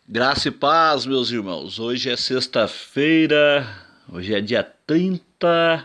Graça e paz, meus irmãos. Hoje é sexta-feira, hoje é dia 30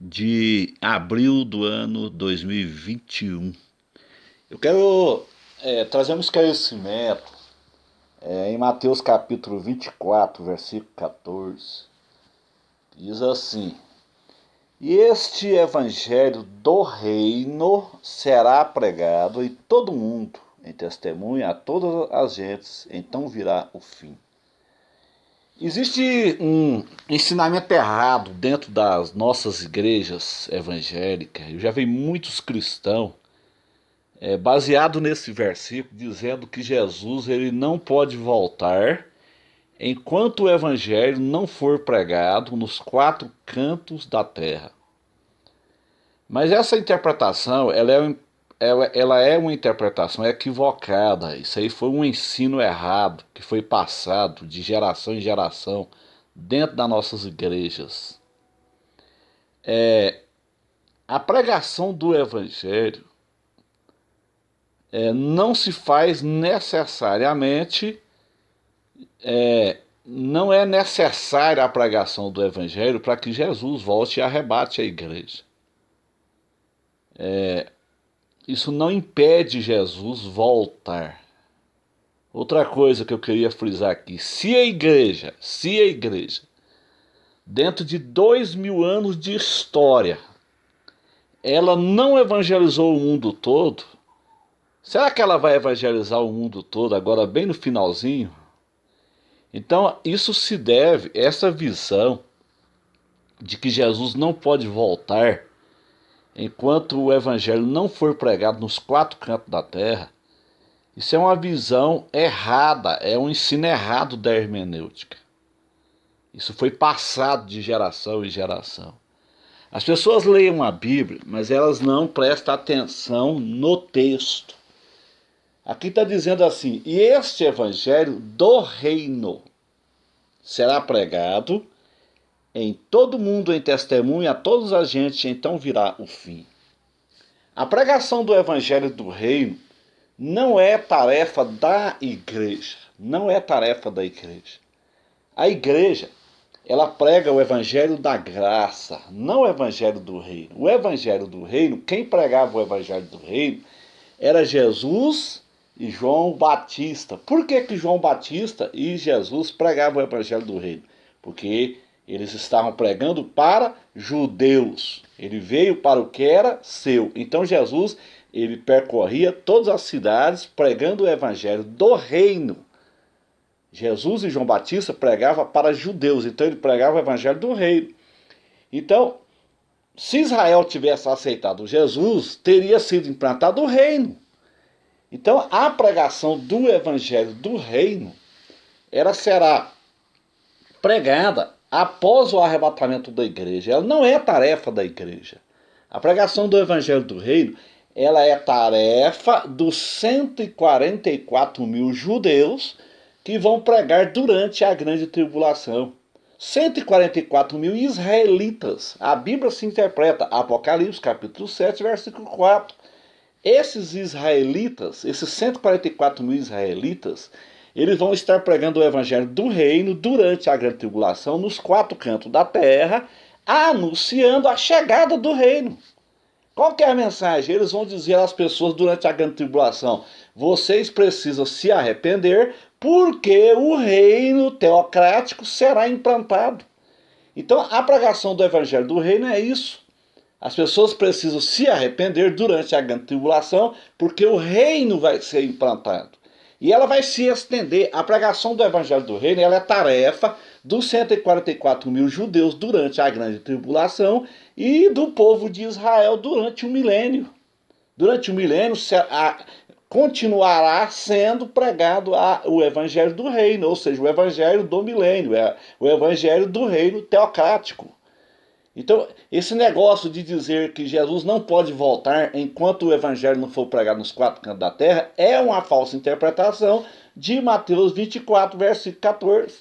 de abril do ano 2021. Eu quero trazer um esclarecimento em Mateus capítulo 24, versículo 14. Diz assim: E este evangelho do reino será pregado em todo mundo, em testemunha a todas as gentes, então virá o fim. Existe um ensinamento errado dentro das nossas igrejas evangélicas. Eu já vi muitos cristãos baseado nesse versículo dizendo que Jesus ele não pode voltar enquanto o evangelho não for pregado nos quatro cantos da terra. Mas essa interpretação ela é uma interpretação equivocada. Isso aí foi um ensino errado que foi passado de geração em geração dentro das nossas igrejas. A pregação do evangelho não se faz necessariamente, não é necessária a pregação do evangelho para que Jesus volte e arrebate a igreja. Isso não impede Jesus voltar. Outra coisa que eu queria frisar aqui: se a igreja, dentro de 2000 anos de história, ela não evangelizou o mundo todo, será que ela vai evangelizar o mundo todo agora bem no finalzinho? Então isso se deve, essa visão de que Jesus não pode voltar enquanto o evangelho não for pregado nos quatro cantos da terra, isso é uma visão errada, é um ensino errado da hermenêutica. Isso foi passado de geração em geração. As pessoas leem a Bíblia, mas elas não prestam atenção no texto. Aqui está dizendo assim: e este evangelho do reino será pregado em todo mundo em testemunha a todas as gentes, então virá o fim. A pregação do evangelho do reino não é tarefa da igreja, não é tarefa da igreja. A igreja, ela prega o evangelho da graça, não o evangelho do reino. O evangelho do reino, quem pregava o evangelho do reino era Jesus e João Batista. Por que João Batista e Jesus pregavam o evangelho do reino? Porque eles estavam pregando para judeus. Ele veio para o que era seu. Então Jesus, ele percorria todas as cidades pregando o evangelho do reino. Jesus e João Batista pregavam para judeus, então ele pregava o evangelho do reino. Então, se Israel tivesse aceitado Jesus, teria sido implantado o reino. Então, a pregação do evangelho do reino, ela será pregada após o arrebatamento da igreja. Ela não é tarefa da igreja. A pregação do evangelho do reino, ela é tarefa dos 144 mil judeus que vão pregar durante a grande tribulação. 144 mil israelitas. A Bíblia se interpreta, Apocalipse capítulo 7, versículo 4. Esses israelitas, esses 144 mil israelitas, eles vão estar pregando o evangelho do reino durante a grande tribulação, nos quatro cantos da terra, anunciando a chegada do reino. Qual que é a mensagem? Eles vão dizer às pessoas durante a grande tribulação: vocês precisam se arrepender porque o reino teocrático será implantado. Então a pregação do evangelho do reino é isso. As pessoas precisam se arrepender durante a grande tribulação porque o reino vai ser implantado. E ela vai se estender. A pregação do evangelho do reino, ela é tarefa dos 144 mil judeus durante a grande tribulação e do povo de Israel durante o milênio. Durante o milênio continuará sendo pregado o evangelho do reino, ou seja, o evangelho do milênio, o evangelho do reino teocrático. Então, esse negócio de dizer que Jesus não pode voltar enquanto o evangelho não for pregado nos quatro cantos da terra é uma falsa interpretação de Mateus 24, versículo 14.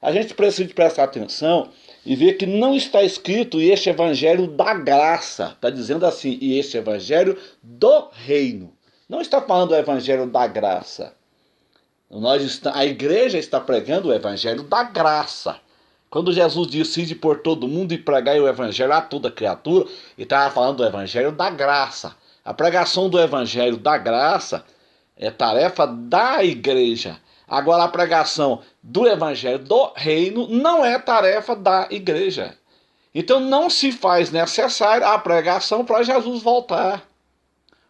A gente precisa prestar atenção e ver que não está escrito este evangelho da graça. Está dizendo assim, e este evangelho do reino. Não está falando do evangelho da graça. A igreja está pregando o evangelho da graça. Quando Jesus disse de por todo mundo e pregar o evangelho a toda criatura, ele estava falando do evangelho da graça. A pregação do evangelho da graça é tarefa da igreja. Agora, a pregação do evangelho do reino não é tarefa da igreja. Então não se faz necessário a pregação para Jesus voltar.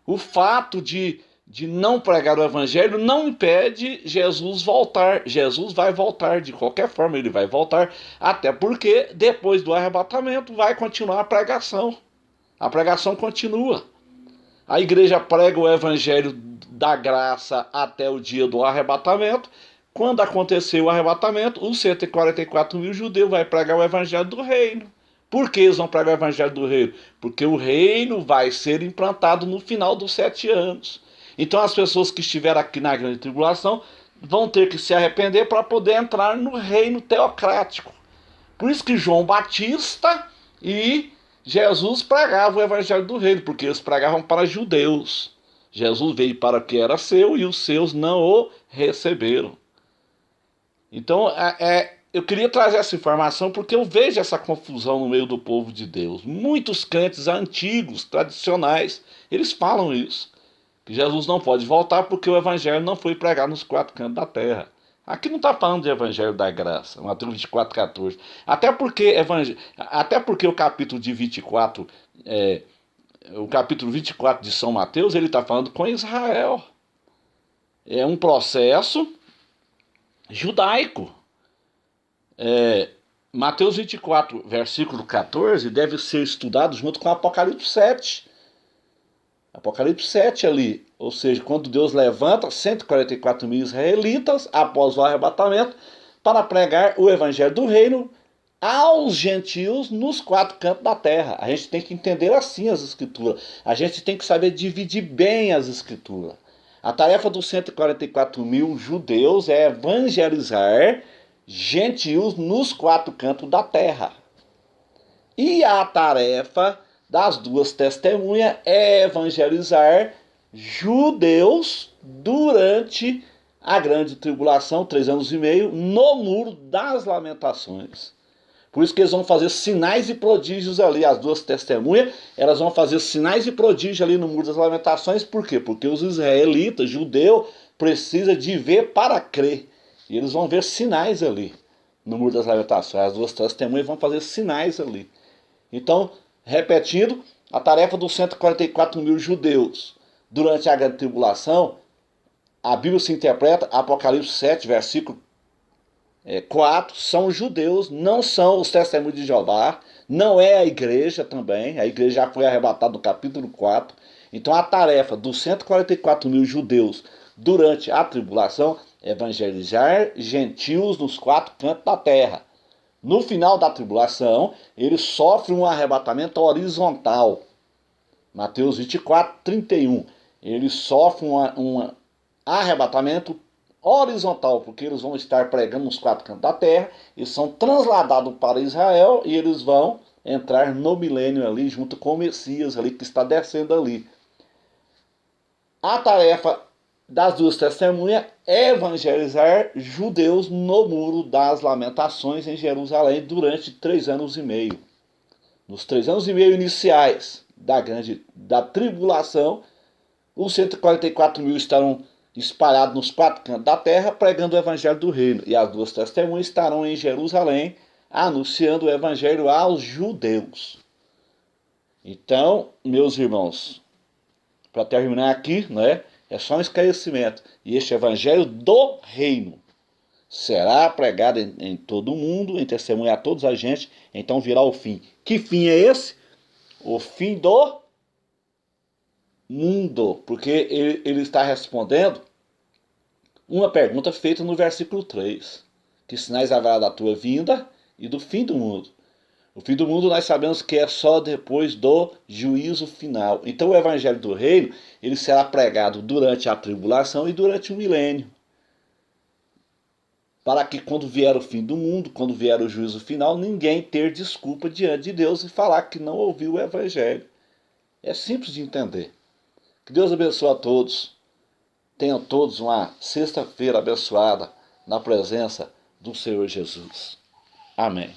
O fato de não pregar o evangelho não impede Jesus voltar. Jesus vai voltar, de qualquer forma ele vai voltar, até porque depois do arrebatamento vai continuar a pregação. A pregação continua. A igreja prega o evangelho da graça até o dia do arrebatamento. Quando acontecer o arrebatamento, os 144 mil judeus vai pregar o evangelho do reino. Por que eles vão pregar o evangelho do reino? Porque o reino vai ser implantado no final dos 7 anos. Então as pessoas que estiveram aqui na grande tribulação vão ter que se arrepender para poder entrar no reino teocrático. Por isso que João Batista e Jesus pregavam o evangelho do reino, porque eles pregavam para judeus. Jesus veio para o que era seu e os seus não o receberam. Então, eu queria trazer essa informação porque eu vejo essa confusão no meio do povo de Deus. Muitos crentes antigos, tradicionais, eles falam isso. Que Jesus não pode voltar porque o evangelho não foi pregado nos 4 cantos da terra. Aqui não está falando de evangelho da graça, Mateus 24, 14. Até porque o capítulo de 24, o capítulo 24 de São Mateus, ele está falando com Israel. É um processo judaico. Mateus 24, versículo 14, deve ser estudado junto com Apocalipse 7. Apocalipse 7 ali, ou seja, quando Deus levanta 144 mil israelitas após o arrebatamento para pregar o evangelho do reino aos gentios nos 4 cantos da terra. A gente tem que entender assim as escrituras. A gente tem que saber dividir bem as escrituras. A tarefa dos 144 mil judeus é evangelizar gentios nos 4 cantos da terra. E a tarefa das 2 testemunhas é evangelizar judeus durante a grande tribulação, 3 anos e meio, no muro das lamentações. Por isso que eles vão fazer sinais e prodígios ali, as 2 testemunhas, elas vão fazer sinais e prodígios ali no muro das lamentações. Por quê? Porque os israelitas, judeus, precisam de ver para crer. E eles vão ver sinais ali no muro das lamentações. As 2 testemunhas vão fazer sinais ali. Então, repetindo, a tarefa dos 144 mil judeus durante a grande tribulação, a Bíblia se interpreta, Apocalipse 7, versículo 4, são os judeus, não são os testemunhos de Jeová, não é a igreja também, a igreja já foi arrebatada no capítulo 4. Então a tarefa dos 144 mil judeus durante a tribulação é evangelizar gentios nos 4 cantos da terra. No final da tribulação, eles sofrem um arrebatamento horizontal. Mateus 24, 31. Eles sofrem um arrebatamento horizontal, porque eles vão estar pregando nos 4 cantos da terra, eles são transladados para Israel e eles vão entrar no milênio ali, junto com o Messias ali, que está descendo ali. A tarefa das 2 testemunhas é evangelizar judeus no muro das lamentações em Jerusalém durante 3 anos e meio. Nos 3 anos e meio iniciais da tribulação, os 144 mil estarão espalhados nos 4 cantos da terra pregando o evangelho do reino. E as 2 testemunhas estarão em Jerusalém anunciando o evangelho aos judeus. Então, meus irmãos, para terminar aqui, né? É só um esclarecimento. E este evangelho do reino será pregado em todo o mundo, em testemunha a todos a gente, então virá o fim. Que fim é esse? O fim do mundo. Porque ele está respondendo uma pergunta feita no versículo 3. Que sinais haverá da tua vinda e do fim do mundo? O fim do mundo nós sabemos que é só depois do juízo final. Então o evangelho do reino, ele será pregado durante a tribulação e durante o milênio. Para que quando vier o fim do mundo, quando vier o juízo final, ninguém ter desculpa diante de Deus e falar que não ouviu o evangelho. É simples de entender. Que Deus abençoe a todos. Tenham todos uma sexta-feira abençoada na presença do Senhor Jesus. Amém.